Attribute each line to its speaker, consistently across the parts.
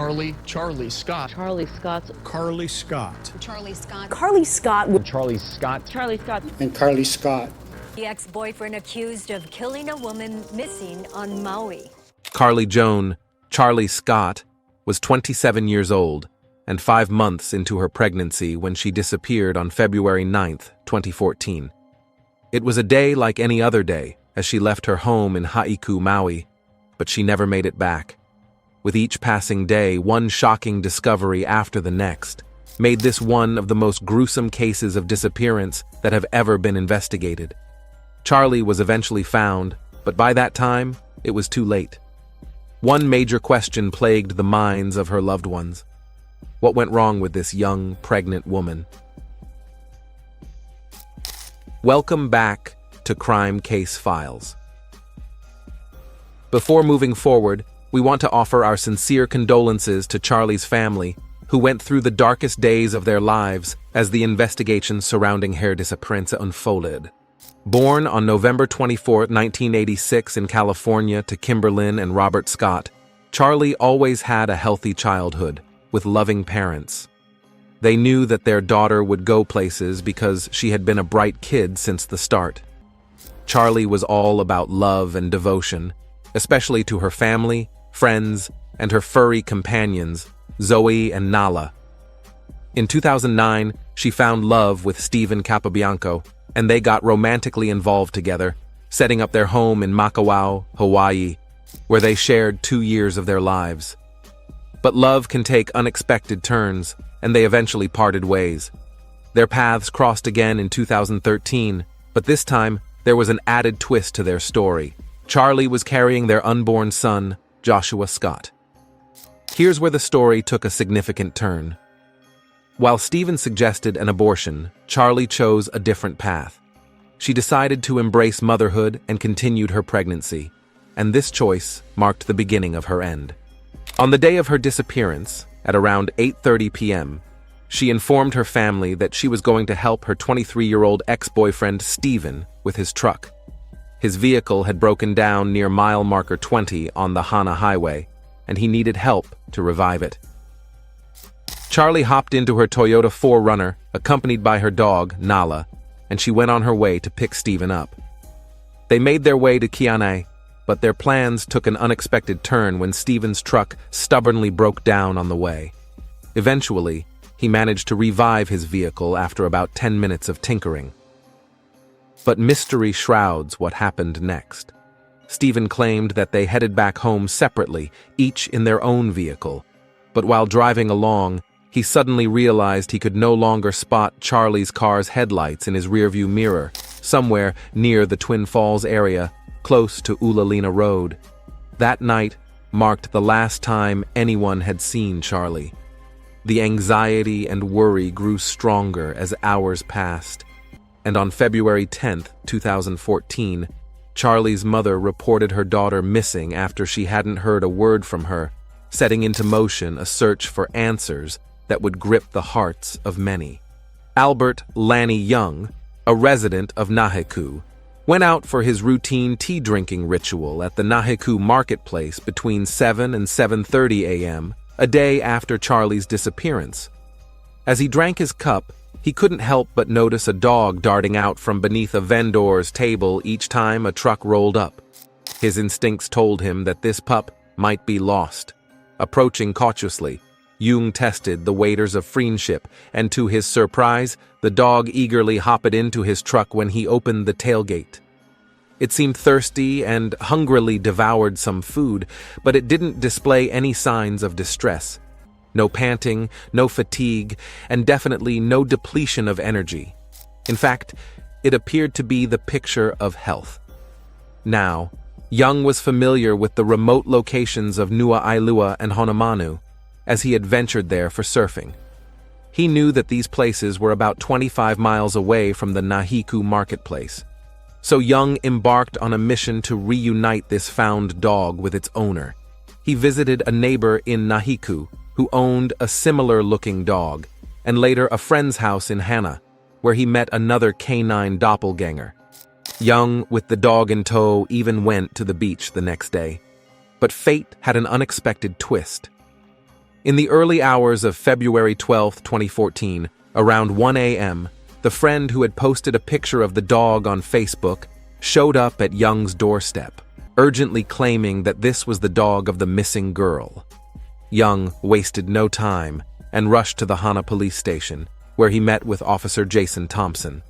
Speaker 1: Charlie Scott.
Speaker 2: Charlie Scott.
Speaker 3: Carly Scott.
Speaker 4: Charli Scott.
Speaker 5: Carly Scott.
Speaker 6: Charlie Scott.
Speaker 2: Charlie Scott.
Speaker 3: And Carly Scott.
Speaker 4: The ex-boyfriend accused of killing a woman missing on Maui.
Speaker 7: Carly Joan, Charlie Scott, was 27 years old and 5 months into her pregnancy when she disappeared on February 9th, 2014. It was a day like any other day as she left her home in Haiku, Maui, but she never made it back. With each passing day, one shocking discovery after the next made this one of the most gruesome cases of disappearance that have ever been investigated. Charli was eventually found, but by that time, it was too late. One major question plagued the minds of her loved ones. What went wrong with this young, pregnant woman? Welcome back to Crime Case Files. Before moving forward, we want to offer our sincere condolences to Charli's family, who went through the darkest days of their lives as the investigation surrounding her disappearance unfolded. Born on November 24, 1986 in California to Kimberlyn and Robert Scott, Charli always had a healthy childhood with loving parents. They knew that their daughter would go places because she had been a bright kid since the start. Charli was all about love and devotion, especially to her family, friends, and her furry companions, Zoe and Nala. In 2009, she found love with Steven Capobianco, and they got romantically involved together, setting up their home in Makawao, Hawaii, where they shared 2 years of their lives. But love can take unexpected turns, and they eventually parted ways. Their paths crossed again in 2013, but this time, there was an added twist to their story. Charli was carrying their unborn son, Joshua Scott. Here's where the story took a significant turn. While Steven suggested an abortion, Charli chose a different path. She decided to embrace motherhood and continued her pregnancy, and this choice marked the beginning of her end. On the day of her disappearance, at around 8:30 p.m., she informed her family that she was going to help her 23-year-old ex-boyfriend Steven with his truck. His vehicle had broken down near mile marker 20 on the Hana Highway, and he needed help to revive it. Charli hopped into her Toyota 4Runner, accompanied by her dog, Nala, and she went on her way to pick Steven up. They made their way to Kiane, but their plans took an unexpected turn when Steven's truck stubbornly broke down on the way. Eventually, he managed to revive his vehicle after about 10 minutes of tinkering. But mystery shrouds what happened next. Steven claimed that they headed back home separately, each in their own vehicle. But while driving along, he suddenly realized he could no longer spot Charli's car's headlights in his rearview mirror, somewhere near the Twin Falls area, close to Ulalina Road. That night marked the last time anyone had seen Charli. The anxiety and worry grew stronger as hours passed, and on February 10, 2014, Charli's mother reported her daughter missing after she hadn't heard a word from her, setting into motion a search for answers that would grip the hearts of many. Albert Lanny Young, a resident of Nahiku, went out for his routine tea-drinking ritual at the Nahiku marketplace between 7 and 7:30 a.m., a day after Charli's disappearance. As he drank his cup, he couldn't help but notice a dog darting out from beneath a vendor's table each time a truck rolled up. His instincts told him that this pup might be lost. Approaching cautiously, Jung tested the waiters of friendship, and to his surprise, the dog eagerly hopped into his truck when he opened the tailgate. It seemed thirsty and hungrily devoured some food, but it didn't display any signs of distress. No panting, no fatigue, and definitely no depletion of energy. In fact, it appeared to be the picture of health. Now, Young was familiar with the remote locations of Nua'ailua and Honamanu, as he had ventured there for surfing. He knew that these places were about 25 miles away from the Nahiku marketplace. So Young embarked on a mission to reunite this found dog with its owner. He visited a neighbor in Nahiku who owned a similar-looking dog, and later a friend's house in Hana, where he met another canine doppelganger. Young, with the dog in tow, even went to the beach the next day. But fate had an unexpected twist. In the early hours of February 12, 2014, around 1 a.m., the friend who had posted a picture of the dog on Facebook showed up at Young's doorstep, urgently claiming that this was the dog of the missing girl. Young wasted no time and rushed to the Hana police station, where he met with Officer Jason Thompson.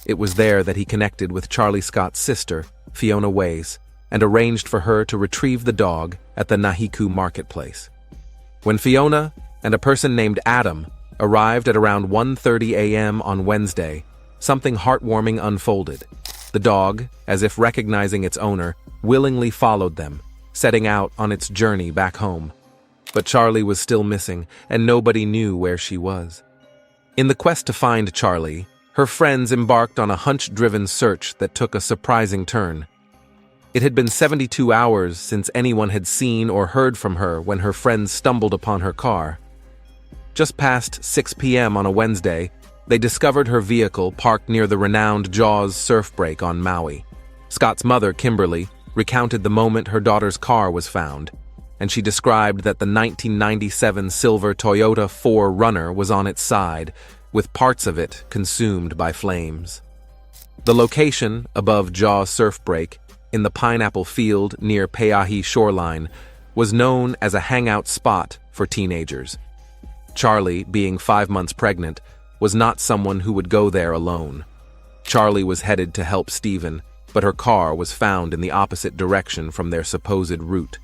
Speaker 7: It was there that he connected with Charli Scott's sister, Fiona Ways, and arranged for her to retrieve the dog at the Nahiku marketplace. When Fiona and a person named Adam arrived at around 1:30 a.m. on Wednesday, something heartwarming unfolded. The dog, as if recognizing its owner, willingly followed them, setting out on its journey back home. But Charli was still missing, and nobody knew where she was. In the quest to find Charli, her friends embarked on a hunch-driven search that took a surprising turn. It had been 72 hours since anyone had seen or heard from her when her friends stumbled upon her car. Just past 6 p.m. on a Wednesday, they discovered her vehicle parked near the renowned Jaws surf break on Maui. Scott's mother, Kimberly, recounted the moment her daughter's car was found, and she described that the 1997 silver Toyota 4Runner was on its side, with parts of it consumed by flames. The location, above Jaws surf break, in the pineapple field near Peahi shoreline, was known as a hangout spot for teenagers. Charli, being 5 months pregnant, was not someone who would go there alone. Charli was headed to help Stephen, but her car was found in the opposite direction from their supposed route.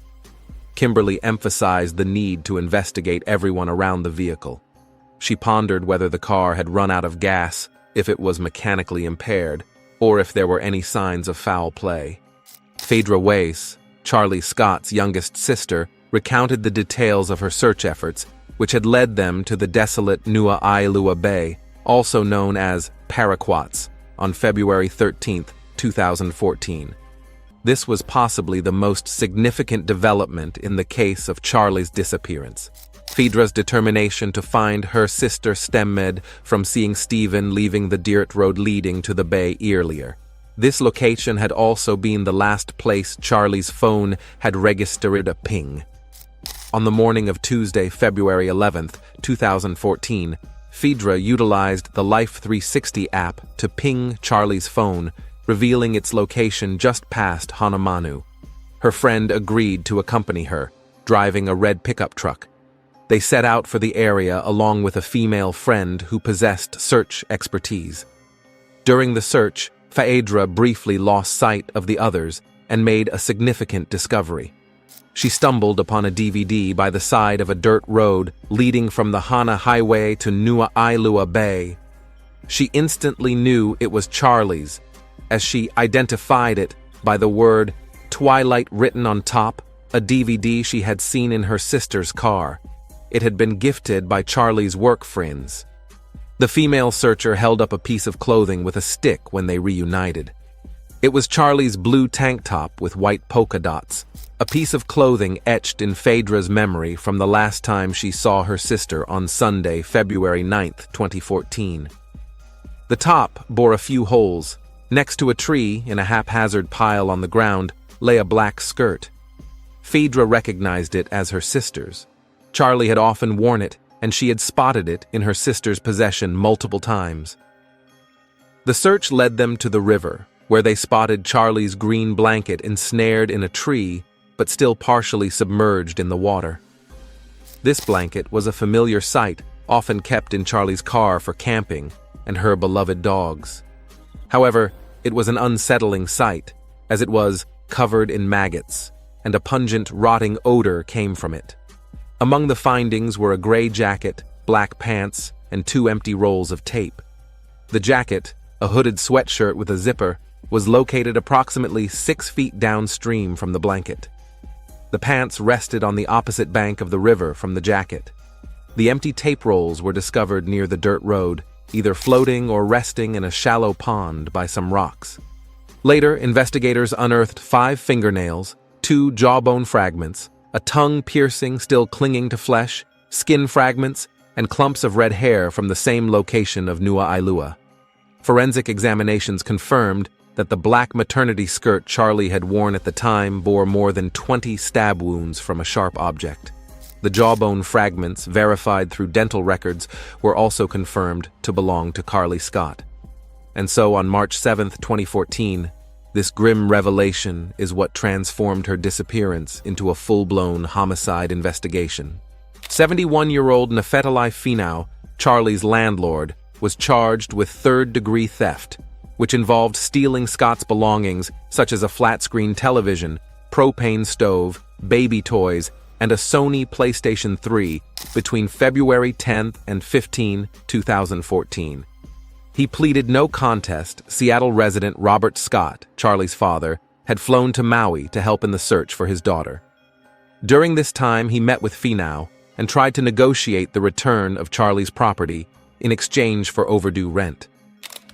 Speaker 7: Kimberly emphasized the need to investigate everyone around the vehicle. She pondered whether the car had run out of gas, if it was mechanically impaired, or if there were any signs of foul play. Phaedra Weiss, Charli Scott's youngest sister, recounted the details of her search efforts, which had led them to the desolate Nua'ailua Bay, also known as Paraquats, on February 13, 2014. This was possibly the most significant development in the case of Charli's disappearance. Phaedra's determination to find her sister stemmed from seeing Stephen leaving the dirt road leading to the bay earlier. This location had also been the last place Charli's phone had registered a ping. On the morning of Tuesday, February 11, 2014, Phaedra utilized the Life 360 app to ping Charli's phone, revealing its location just past Hanamanu. Her friend agreed to accompany her, driving a red pickup truck. They set out for the area along with a female friend who possessed search expertise. During the search, Phaedra briefly lost sight of the others and made a significant discovery. She stumbled upon a DVD by the side of a dirt road leading from the Hana Highway to Nua'ailua Bay. She instantly knew it was Charli's, as she identified it by the word Twilight written on top, a DVD she had seen in her sister's car. It had been gifted by Charli's work friends. The female searcher held up a piece of clothing with a stick when they reunited. It was Charli's blue tank top with white polka dots, a piece of clothing etched in Phaedra's memory from the last time she saw her sister on Sunday, February 9, 2014. The top bore a few holes. Next to a tree, in a haphazard pile on the ground, lay a black skirt. Phaedra recognized it as her sister's. Charli had often worn it, and she had spotted it in her sister's possession multiple times. The search led them to the river, where they spotted Charli's green blanket ensnared in a tree, but still partially submerged in the water. This blanket was a familiar sight, often kept in Charli's car for camping and her beloved dogs. However, it was an unsettling sight, as it was covered in maggots, and a pungent, rotting odor came from it. Among the findings were a gray jacket, black pants, and 2 empty rolls of tape. The jacket, a hooded sweatshirt with a zipper, was located approximately 6 feet downstream from the blanket. The pants rested on the opposite bank of the river from the jacket. The empty tape rolls were discovered near the dirt road, either floating or resting in a shallow pond by some rocks. Later, investigators unearthed 5 fingernails, 2 jawbone fragments, a tongue piercing still clinging to flesh, skin fragments, and clumps of red hair from the same location of Nua'ailua. Forensic examinations confirmed that the black maternity skirt Charli had worn at the time bore more than 20 stab wounds from a sharp object. The jawbone fragments, verified through dental records, were also confirmed to belong to Charli Scott. And so on March 7, 2014, this grim revelation is what transformed her disappearance into a full-blown homicide investigation. 71-year-old Nefertali Finau, Charli's landlord, was charged with third-degree theft, which involved stealing Scott's belongings such as a flat-screen television, propane stove, baby toys, and a Sony PlayStation 3 between February 10 and 15, 2014. He pleaded no contest. Seattle resident Robert Scott, Charli's father, had flown to Maui to help in the search for his daughter. During this time, he met with Finau and tried to negotiate the return of Charli's property in exchange for overdue rent.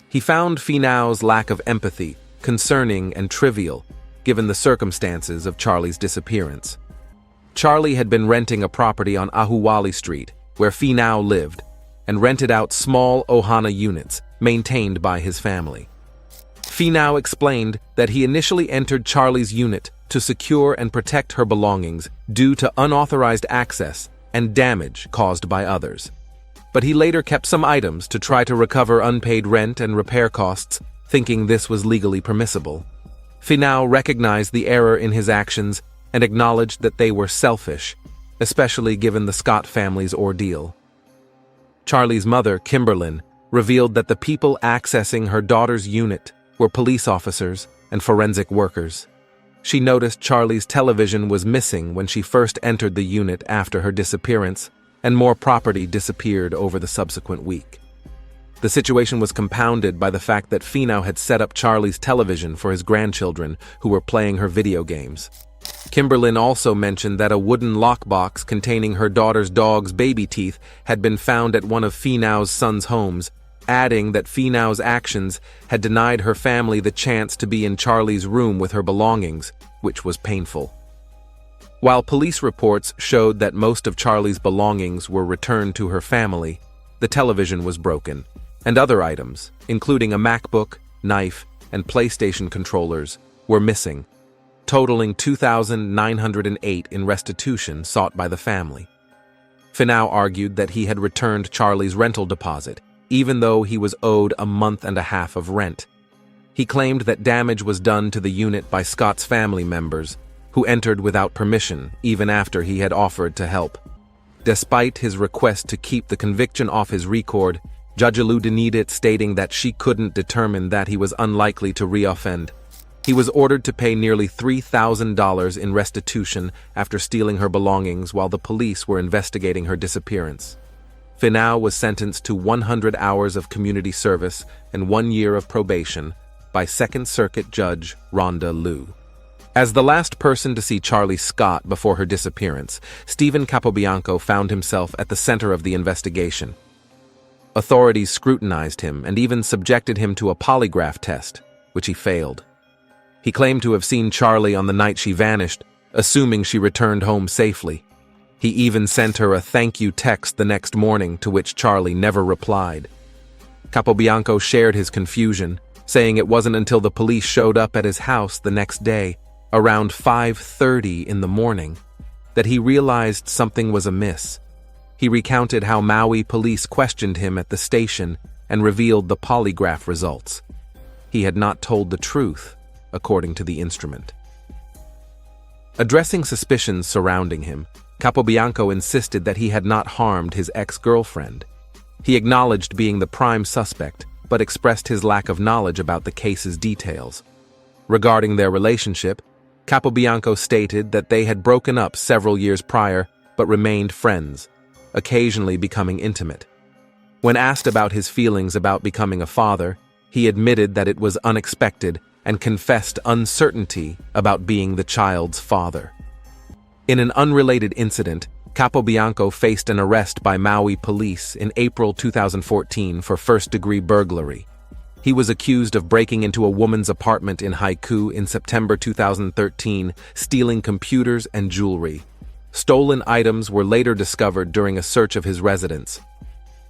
Speaker 7: He found Finau's lack of empathy concerning and trivial, given the circumstances of Charli's disappearance. Charli had been renting a property on Ahuwali Street, where Finau lived, and rented out small ohana units maintained by his family. Finau explained that he initially entered Charli's unit to secure and protect her belongings due to unauthorized access and damage caused by others. But he later kept some items to try to recover unpaid rent and repair costs, thinking this was legally permissible. Finau recognized the error in his actions and acknowledged that they were selfish, especially given the Scott family's ordeal. Charli's mother, Kimberlyn, revealed that the people accessing her daughter's unit were police officers and forensic workers. She noticed Charli's television was missing when she first entered the unit after her disappearance, and more property disappeared over the subsequent week. The situation was compounded by the fact that Finau had set up Charli's television for his grandchildren who were playing her video games. Kimberlyn also mentioned that a wooden lockbox containing her daughter's dog's baby teeth had been found at one of Finau's son's homes, adding that Finau's actions had denied her family the chance to be in Charli's room with her belongings, which was painful. While police reports showed that most of Charli's belongings were returned to her family, the television was broken, and other items, including a MacBook, knife, and PlayStation controllers, were missing, totaling $2,908 in restitution sought by the family. Finau argued that he had returned Charli's rental deposit, even though he was owed a month and a half of rent. He claimed that damage was done to the unit by Scott's family members, who entered without permission even after he had offered to help. Despite his request to keep the conviction off his record, Judge Alu denied it, stating that she couldn't determine that he was unlikely to reoffend. He was ordered to pay nearly $3,000 in restitution after stealing her belongings while the police were investigating her disappearance. Finau was sentenced to 100 hours of community service and 1 year of probation by Second Circuit Judge Rhonda Liu. As the last person to see Charli Scott before her disappearance, Stephen Capobianco found himself at the center of the investigation. Authorities scrutinized him and even subjected him to a polygraph test, which he failed. He claimed to have seen Charli on the night she vanished, assuming she returned home safely. He even sent her a thank you text the next morning, to which Charli never replied. Capobianco shared his confusion, saying it wasn't until the police showed up at his house the next day, around 5:30 in the morning, that he realized something was amiss. He recounted how Maui police questioned him at the station and revealed the polygraph results. He had not told the truth, according to the instrument. Addressing suspicions surrounding him, Capobianco insisted that he had not harmed his ex-girlfriend. He acknowledged being the prime suspect, but expressed his lack of knowledge about the case's details. Regarding their relationship, Capobianco stated that they had broken up several years prior, but remained friends, occasionally becoming intimate. When asked about his feelings about becoming a father, he admitted that it was unexpected and confessed uncertainty about being the child's father. In an unrelated incident, Capobianco faced an arrest by Maui police in April 2014 for first-degree burglary. He was accused of breaking into a woman's apartment in Haiku in September 2013, stealing computers and jewelry. Stolen items were later discovered during a search of his residence.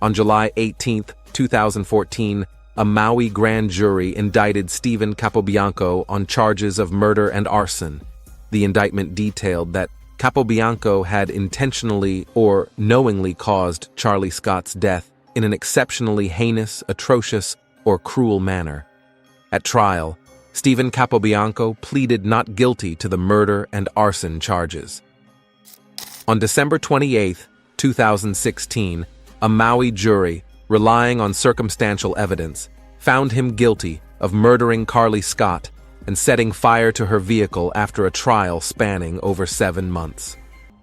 Speaker 7: On July 18, 2014, a Maui grand jury indicted Stephen Capobianco on charges of murder and arson. The indictment detailed that Capobianco had intentionally or knowingly caused Charli Scott's death in an exceptionally heinous, atrocious, or cruel manner. At trial, Stephen Capobianco pleaded not guilty to the murder and arson charges. On December 28, 2016, a Maui jury, relying on circumstantial evidence, found him guilty of murdering Charli Scott and setting fire to her vehicle after a trial spanning over 7 months.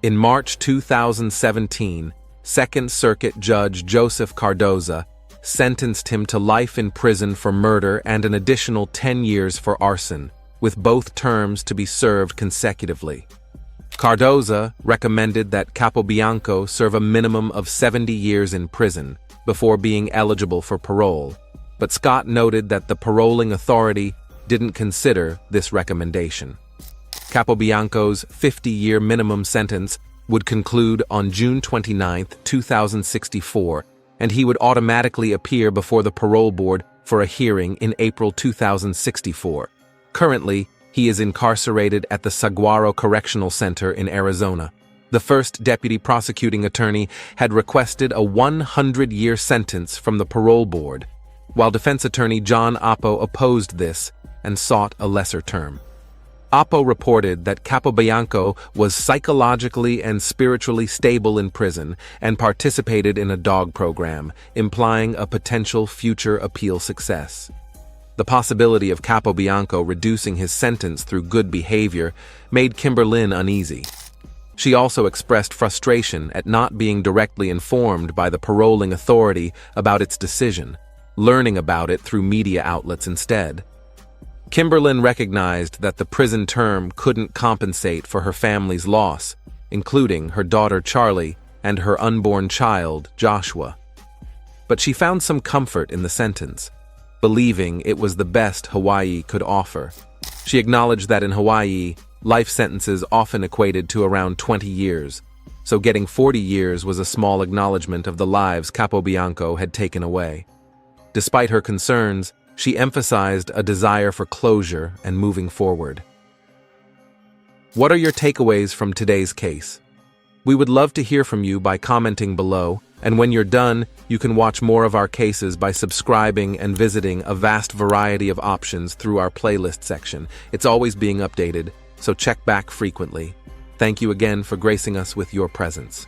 Speaker 7: In March 2017, Second Circuit Judge Joseph Cardoza sentenced him to life in prison for murder and an additional 10 years for arson, with both terms to be served consecutively. Cardoza recommended that Capobianco serve a minimum of 70 years in prison before being eligible for parole, but Scott noted that the paroling authority didn't consider this recommendation. Capobianco's 50-year minimum sentence would conclude on June 29, 2064, and he would automatically appear before the parole board for a hearing in April 2064. Currently, he is incarcerated at the Saguaro Correctional Center in Arizona. The first deputy prosecuting attorney had requested a 100-year sentence from the parole board, while defense attorney John Oppo opposed this and sought a lesser term. Oppo reported that Capobianco was psychologically and spiritually stable in prison and participated in a dog program, implying a potential future appeal success. The possibility of Capobianco reducing his sentence through good behavior made Kimberlyn uneasy. She also expressed frustration at not being directly informed by the paroling authority about its decision, learning about it through media outlets instead. Kimberlyn recognized that the prison term couldn't compensate for her family's loss, including her daughter Charli and her unborn child, Joshua. But she found some comfort in the sentence, believing it was the best Hawaii could offer. She acknowledged that in Hawaii, life sentences often equated to around 20 years, so getting 40 years was a small acknowledgement of the lives Capobianco had taken away. Despite her concerns, she emphasized a desire for closure and moving forward. What are your takeaways from today's case? We would love to hear from you by commenting below, and when you're done, you can watch more of our cases by subscribing and visiting a vast variety of options through our playlist section. It's always being updated, so check back frequently. Thank you again for gracing us with your presence.